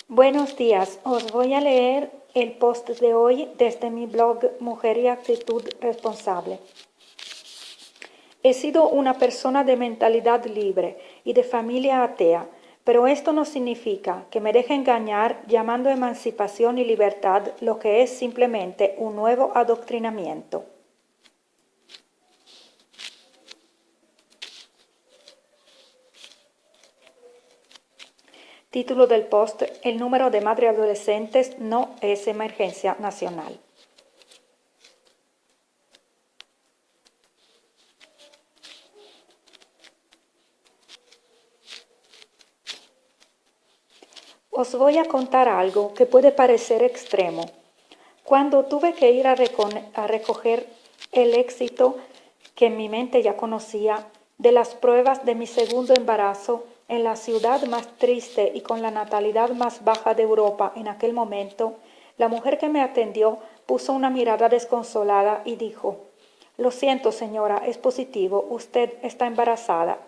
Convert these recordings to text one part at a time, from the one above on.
Buenos días, os voy a leer el post de hoy desde mi blog Mujer y Actitud Responsable. He sido una persona de mentalidad libre y de familia atea, pero esto no significa que me deje engañar llamando emancipación y libertad lo que es simplemente un nuevo adoctrinamiento. Título del post: el número de madres adolescentes no es emergencia nacional. Os voy a contar algo que puede parecer extremo. Cuando tuve que ir a recoger el éxito que en mi mente ya conocía de las pruebas de mi segundo embarazo en la ciudad más triste y con la natalidad más baja de Europa en aquel momento, la mujer que me atendió puso una mirada desconsolada y dijo: «Lo siento, señora, es positivo, usted está embarazada».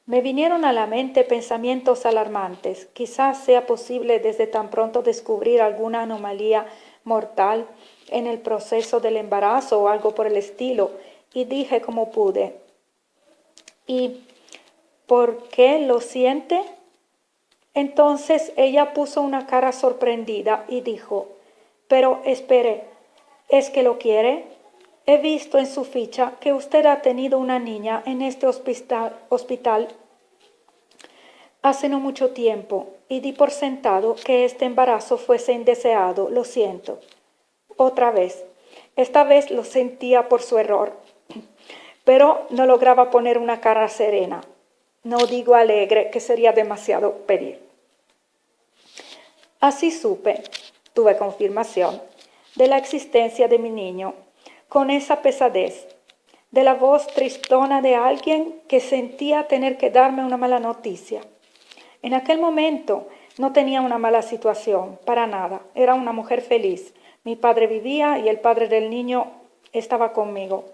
Me vinieron a la mente pensamientos alarmantes. Quizás sea posible desde tan pronto descubrir alguna anomalía mortal en el proceso del embarazo o algo por el estilo, y dije como pude: «¿Y por qué lo siente?». Entonces ella puso una cara sorprendida y dijo: «Pero espere, ¿es que lo quiere? He visto en su ficha que usted ha tenido una niña en este hospital hace no mucho tiempo y di por sentado que este embarazo fuese indeseado. Lo siento». Otra vez. Esta vez lo sentía por su error, pero no lograba poner una cara serena. No digo alegre, que sería demasiado pedir. Así tuve confirmación de la existencia de mi niño, con esa pesadez, de la voz tristona de alguien que sentía tener que darme una mala noticia. En aquel momento no tenía una mala situación, para nada. Era una mujer feliz. Mi padre vivía y el padre del niño estaba conmigo.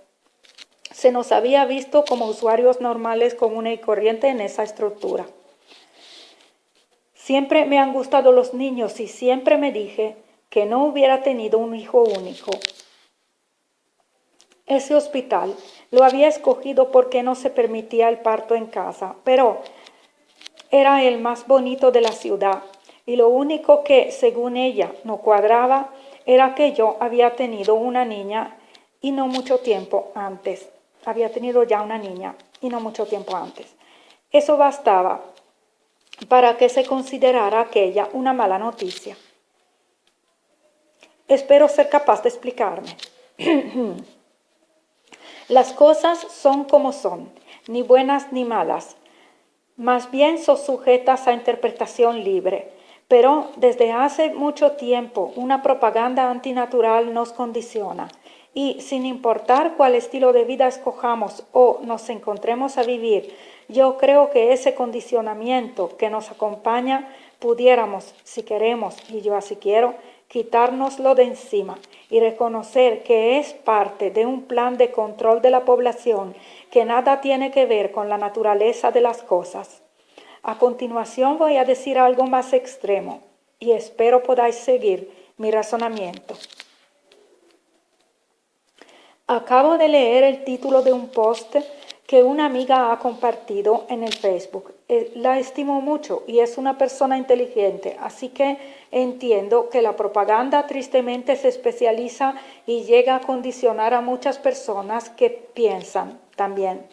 Se nos había visto como usuarios normales, comunes y corrientes en esa estructura. Siempre me han gustado los niños y siempre me dije que no hubiera tenido un hijo único. Ese hospital lo había escogido porque no se permitía el parto en casa, pero era el más bonito de la ciudad y lo único que, según ella, no cuadraba era que yo había tenido una niña y no mucho tiempo antes. Había tenido ya una niña y no mucho tiempo antes. Eso bastaba para que se considerara aquella una mala noticia. Espero ser capaz de explicarme. Las cosas son como son, ni buenas ni malas. Más bien son sujetas a interpretación libre, pero desde hace mucho tiempo una propaganda antinatural nos condiciona y, sin importar cuál estilo de vida escojamos o nos encontremos a vivir, yo creo que ese condicionamiento que nos acompaña pudiéramos, si queremos, y yo así quiero, quitárnoslo de encima y reconocer que es parte de un plan de control de la población que nada tiene que ver con la naturaleza de las cosas. A continuación voy a decir algo más extremo y espero podáis seguir mi razonamiento. Acabo de leer el título de un post que una amiga ha compartido en el Facebook. La estimo mucho y es una persona inteligente, así que entiendo que la propaganda tristemente se especializa y llega a condicionar a muchas personas que piensan también.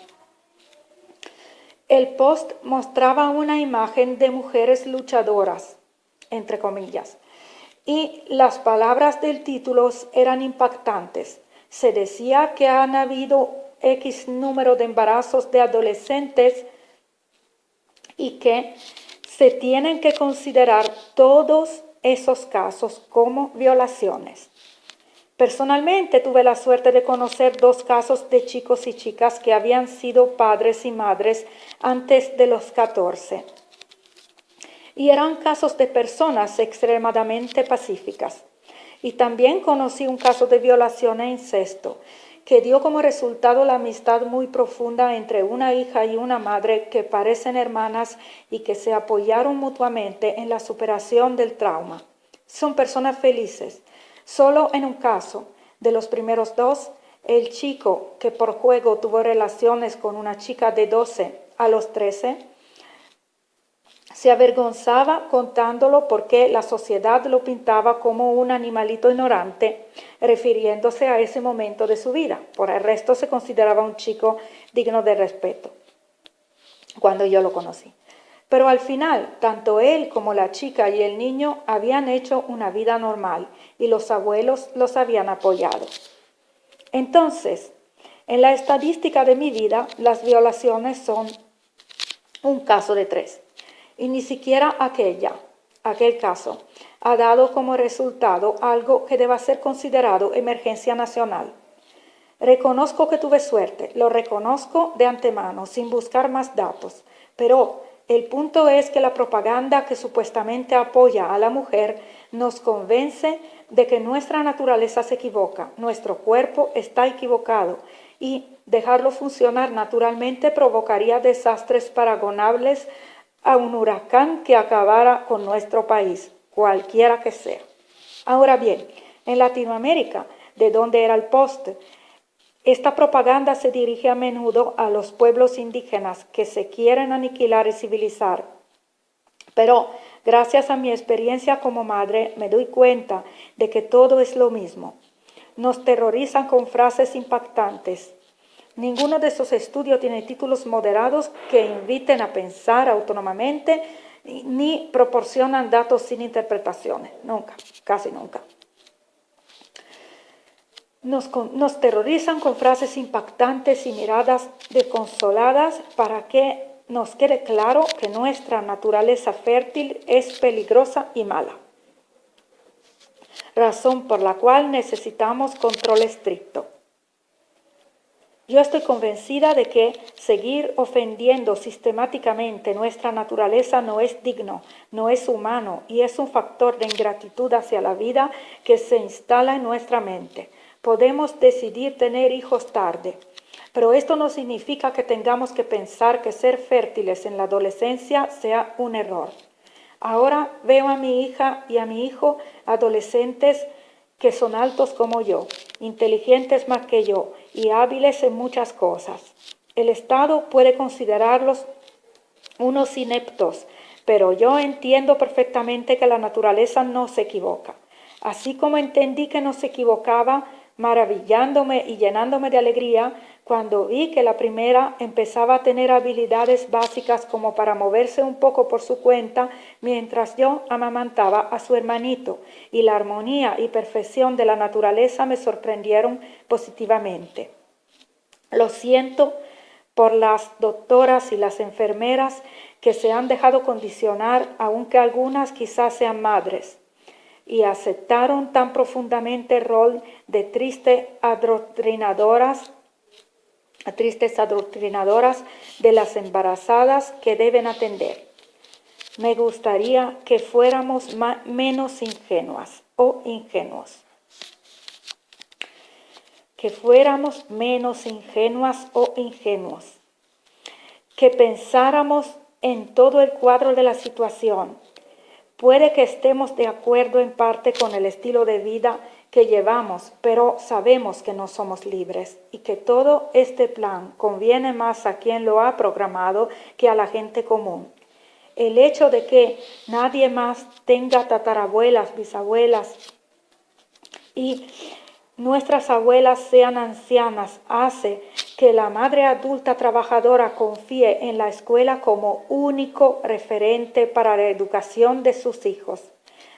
El post mostraba una imagen de mujeres luchadoras, entre comillas, y las palabras del título eran impactantes. Se decía que han habido X número de embarazos de adolescentes y que se tienen que considerar todos esos casos como violaciones. Personalmente tuve la suerte de conocer 2 casos de chicos y chicas que habían sido padres y madres antes de los 14. Y eran casos de personas extremadamente pacíficas. Y también conocí un caso de violación e incesto, que dio como resultado la amistad muy profunda entre una hija y una madre que parecen hermanas y que se apoyaron mutuamente en la superación del trauma. Son personas felices. Solo en un caso, de los primeros dos, el chico que por juego tuvo relaciones con una chica de 12 a los 13, se avergonzaba contándolo porque la sociedad lo pintaba como un animalito ignorante, refiriéndose a ese momento de su vida. Por el resto se consideraba un chico digno de respeto, cuando yo lo conocí. Pero al final, tanto él como la chica y el niño habían hecho una vida normal y los abuelos los habían apoyado. Entonces, en la estadística de mi vida, las violaciones son un caso de 3. Y ni siquiera aquel caso, ha dado como resultado algo que deba ser considerado emergencia nacional. Reconozco que tuve suerte, lo reconozco de antemano, sin buscar más datos, pero el punto es que la propaganda que supuestamente apoya a la mujer nos convence de que nuestra naturaleza se equivoca, nuestro cuerpo está equivocado y dejarlo funcionar naturalmente provocaría desastres paragonables a un huracán que acabara con nuestro país, cualquiera que sea. Ahora bien, en Latinoamérica, de donde era el post, esta propaganda se dirige a menudo a los pueblos indígenas que se quieren aniquilar y civilizar. Pero gracias a mi experiencia como madre me doy cuenta de que todo es lo mismo. Nos terrorizan con frases impactantes. Ninguno de esos estudios tiene títulos moderados que inviten a pensar autónomamente ni proporcionan datos sin interpretaciones. Nunca, casi nunca. Nos terrorizan con frases impactantes y miradas desconsoladas para que nos quede claro que nuestra naturaleza fértil es peligrosa y mala. Razón por la cual necesitamos control estricto. Yo estoy convencida de que seguir ofendiendo sistemáticamente nuestra naturaleza no es digno, no es humano y es un factor de ingratitud hacia la vida que se instala en nuestra mente. Podemos decidir tener hijos tarde, pero esto no significa que tengamos que pensar que ser fértiles en la adolescencia sea un error. Ahora veo a mi hija y a mi hijo adolescentes que son altos como yo, inteligentes más que yo y hábiles en muchas cosas. El Estado puede considerarlos unos ineptos, pero yo entiendo perfectamente que la naturaleza no se equivoca. Así como entendí que no se equivocaba, maravillándome y llenándome de alegría cuando vi que la primera empezaba a tener habilidades básicas como para moverse un poco por su cuenta mientras yo amamantaba a su hermanito, y la armonía y perfección de la naturaleza me sorprendieron positivamente. Lo siento por las doctoras y las enfermeras que se han dejado condicionar, aunque algunas quizás sean madres, y aceptaron tan profundamente el rol de tristes adoctrinadoras de las embarazadas que deben atender. Me gustaría que fuéramos menos ingenuas o ingenuos. Que fuéramos menos ingenuas o ingenuos. Que pensáramos en todo el cuadro de la situación. Puede que estemos de acuerdo en parte con el estilo de vida que llevamos, pero sabemos que no somos libres y que todo este plan conviene más a quien lo ha programado que a la gente común. El hecho de que nadie más tenga tatarabuelas, bisabuelas y nuestras abuelas sean ancianas hace que la madre adulta trabajadora confíe en la escuela como único referente para la educación de sus hijos.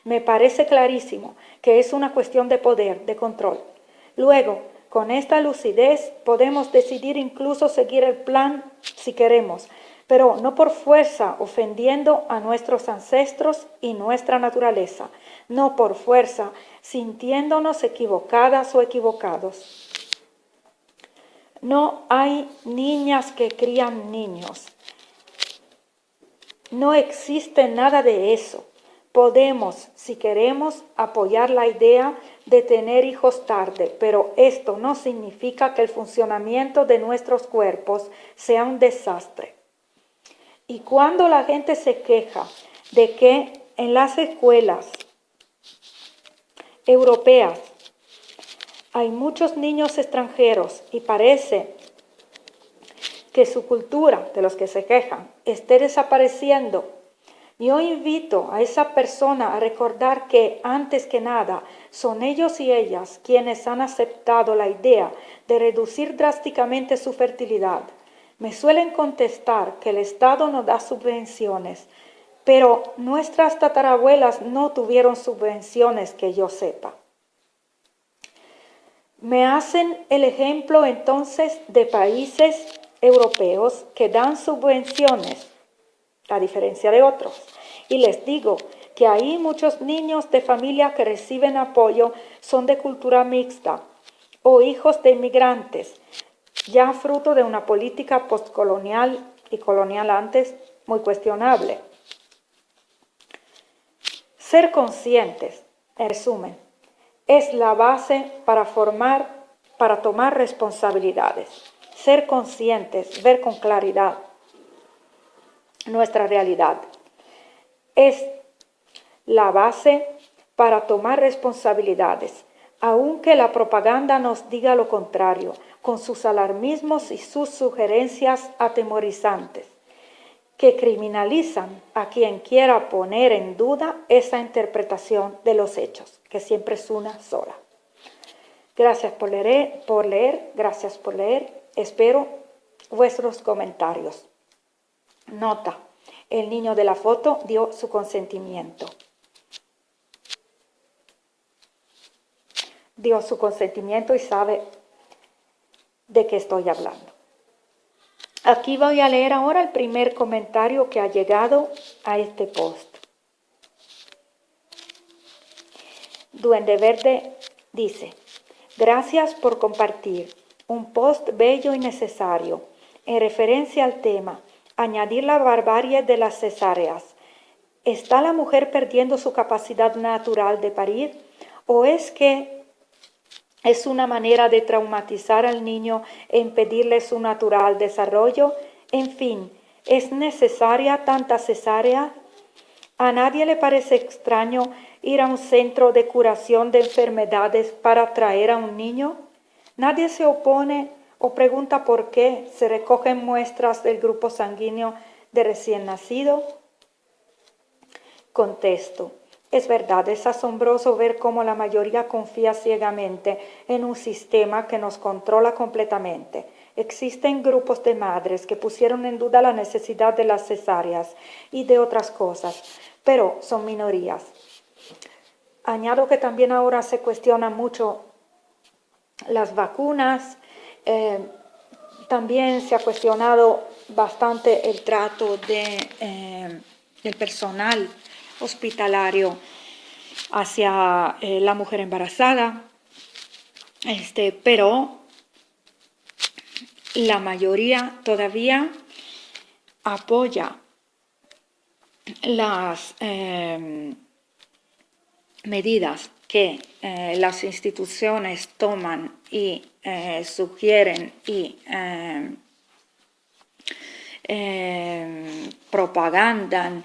Me parece clarísimo que es una cuestión de poder, de control. Luego, con esta lucidez podemos decidir incluso seguir el plan si queremos, pero no por fuerza ofendiendo a nuestros ancestros y nuestra naturaleza, no por fuerza sintiéndonos equivocadas o equivocados. No hay niñas que crían niños. No existe nada de eso. Podemos, si queremos, apoyar la idea de tener hijos tarde, pero esto no significa que el funcionamiento de nuestros cuerpos sea un desastre. Y cuando la gente se queja de que en las escuelas europeas hay muchos niños extranjeros y parece que su cultura, de los que se quejan, esté desapareciendo, yo invito a esa persona a recordar que, antes que nada, son ellos y ellas quienes han aceptado la idea de reducir drásticamente su fertilidad. Me suelen contestar que el Estado no da subvenciones, pero nuestras tatarabuelas no tuvieron subvenciones que yo sepa. Me hacen el ejemplo entonces de países europeos que dan subvenciones, a diferencia de otros. Y les digo que ahí muchos niños de familia que reciben apoyo son de cultura mixta o hijos de inmigrantes, ya fruto de una política postcolonial y colonial antes muy cuestionable. Ser conscientes, en resumen, es la base para tomar responsabilidades. Ser conscientes, ver con claridad nuestra realidad. Es la base para tomar responsabilidades, aunque la propaganda nos diga lo contrario, con sus alarmismos y sus sugerencias atemorizantes, que criminalizan a quien quiera poner en duda esa interpretación de los hechos, que siempre es una sola. Gracias por leer, gracias por leer. Espero vuestros comentarios. Nota: el niño de la foto dio su consentimiento. Dio su consentimiento y sabe de qué estoy hablando. Aquí voy a leer ahora el primer comentario que ha llegado a este post. Duende Verde dice: gracias por compartir un post bello y necesario en referencia al tema. Añadir la barbarie de las cesáreas. ¿Está la mujer perdiendo su capacidad natural de parir? ¿O es que es una manera de traumatizar al niño e impedirle su natural desarrollo? En fin, ¿es necesaria tanta cesárea? ¿A nadie le parece extraño ir a un centro de curación de enfermedades para traer a un niño? ¿Nadie se opone o pregunta por qué se recogen muestras del grupo sanguíneo de recién nacido? Contesto: es verdad, es asombroso ver cómo la mayoría confía ciegamente en un sistema que nos controla completamente. Existen grupos de madres que pusieron en duda la necesidad de las cesáreas y de otras cosas, pero son minorías. Añado que también ahora se cuestiona mucho las vacunas. También se ha cuestionado bastante el trato del personal hospitalario hacia la mujer embarazada, pero la mayoría todavía apoya las medidas que las instituciones toman y sugieren y propagandan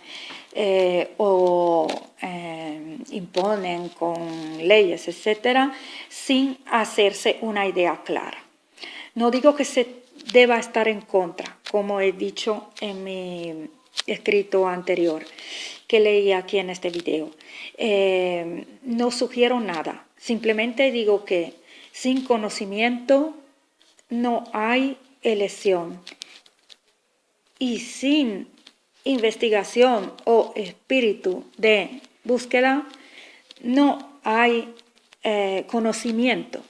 o imponen con leyes, etcétera, sin hacerse una idea clara. No digo que se deba estar en contra, como he dicho en mi escrito anterior que leí aquí en este video. No sugiero nada, simplemente digo que sin conocimiento no hay elección y sin investigación o espíritu de búsqueda no hay conocimiento.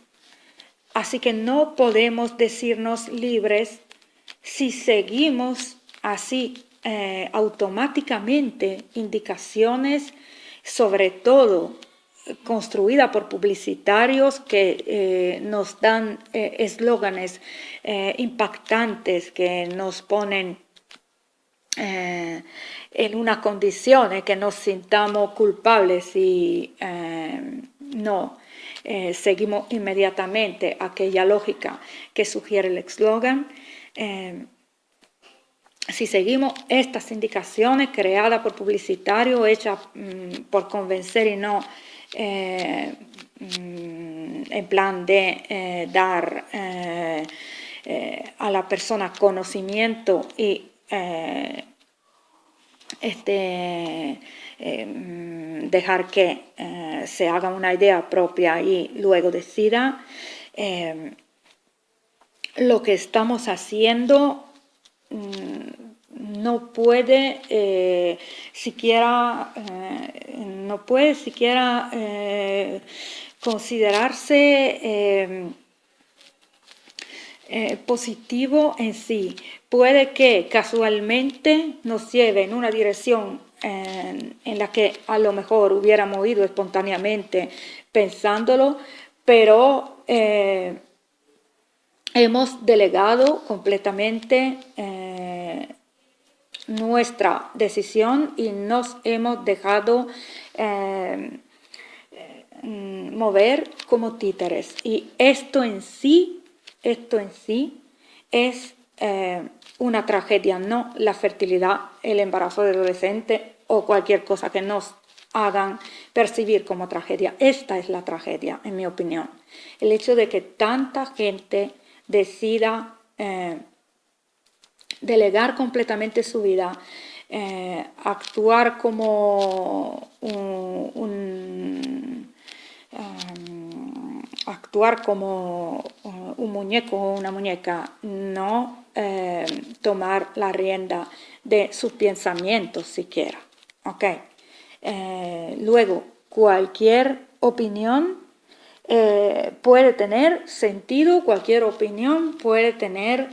Así que no podemos decirnos libres si seguimos así automáticamente indicaciones, sobre todo construida por publicitarios que nos dan eslóganes impactantes que nos ponen en una condición que nos sintamos culpables y no seguimos inmediatamente aquella lógica que sugiere el eslogan. Si seguimos estas indicaciones creadas por publicitario, hechas por convencer y no en plan de dar a la persona conocimiento y dejar que se haga una idea propia y luego decida, lo que estamos haciendo no puede siquiera considerarse positivo en sí. Puede que casualmente nos lleve en una dirección en la que a lo mejor hubiéramos ido espontáneamente pensándolo, pero hemos delegado completamente nuestra decisión y nos hemos dejado mover como títeres. Y esto en sí es una tragedia, no la fertilidad, el embarazo de adolescente o cualquier cosa que nos hagan percibir como tragedia. Esta es la tragedia, en mi opinión. El hecho de que tanta gente decida delegar completamente su vida, actuar como un muñeco o una muñeca, no tomar la rienda de sus pensamientos siquiera. ¿Okay? Luego, cualquier opinión puede tener sentido, cualquier opinión puede tener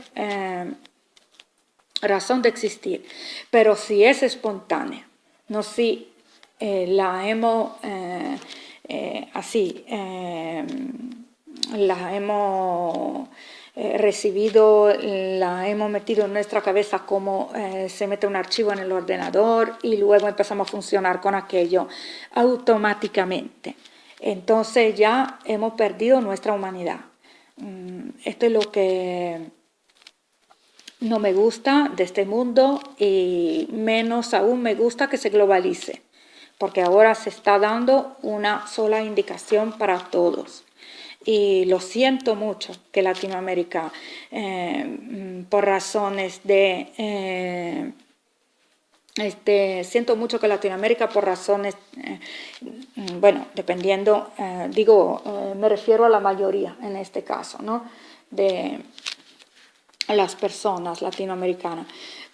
razón de existir, pero si es espontánea, no si la hemos recibido, la hemos metido en nuestra cabeza como se mete un archivo en el ordenador y luego empezamos a funcionar con aquello automáticamente. Entonces ya hemos perdido nuestra humanidad. Esto es lo que no me gusta de este mundo y menos aún me gusta que se globalice, porque ahora se está dando una sola indicación para todos. Y lo siento mucho que Latinoamérica, por razones de... siento mucho que Latinoamérica por razones, bueno, dependiendo, me refiero a la mayoría en este caso, ¿no? De las personas latinoamericanas,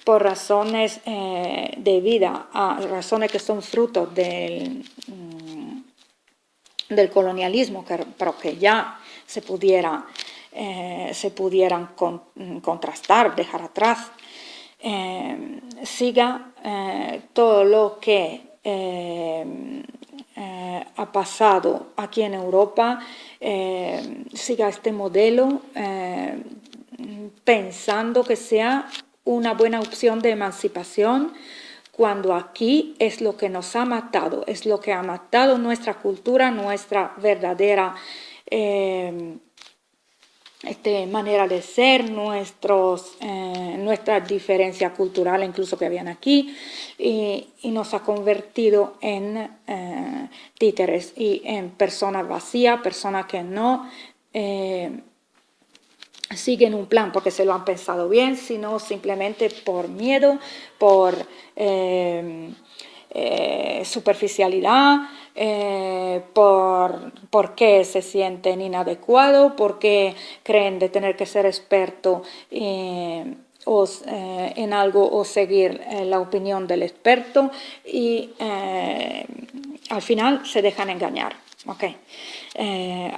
por razones de vida, a razones que son frutos del colonialismo, pero que ya se pudieran contrastar, dejar atrás, siga todo lo que ha pasado aquí en Europa, siga este modelo pensando que sea una buena opción de emancipación, cuando aquí es lo que nos ha matado, es lo que ha matado nuestra cultura, nuestra verdadera manera de ser, nuestra diferencia cultural incluso que habían aquí, y nos ha convertido en títeres y en personas vacías, personas que no siguen un plan porque se lo han pensado bien, sino simplemente por miedo, por superficialidad, porque se sienten inadecuados, porque creen de tener que ser experto en algo o seguir la opinión del experto y al final se dejan engañar. Okay.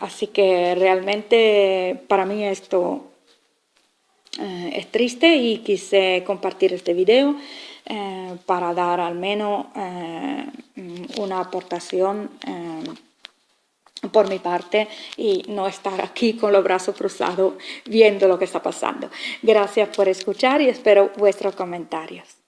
Así que realmente para mí esto es triste y quise compartir este video para dar al menos una aportación por mi parte y no estar aquí con los brazos cruzados viendo lo que está pasando. Gracias por escuchar y espero vuestros comentarios.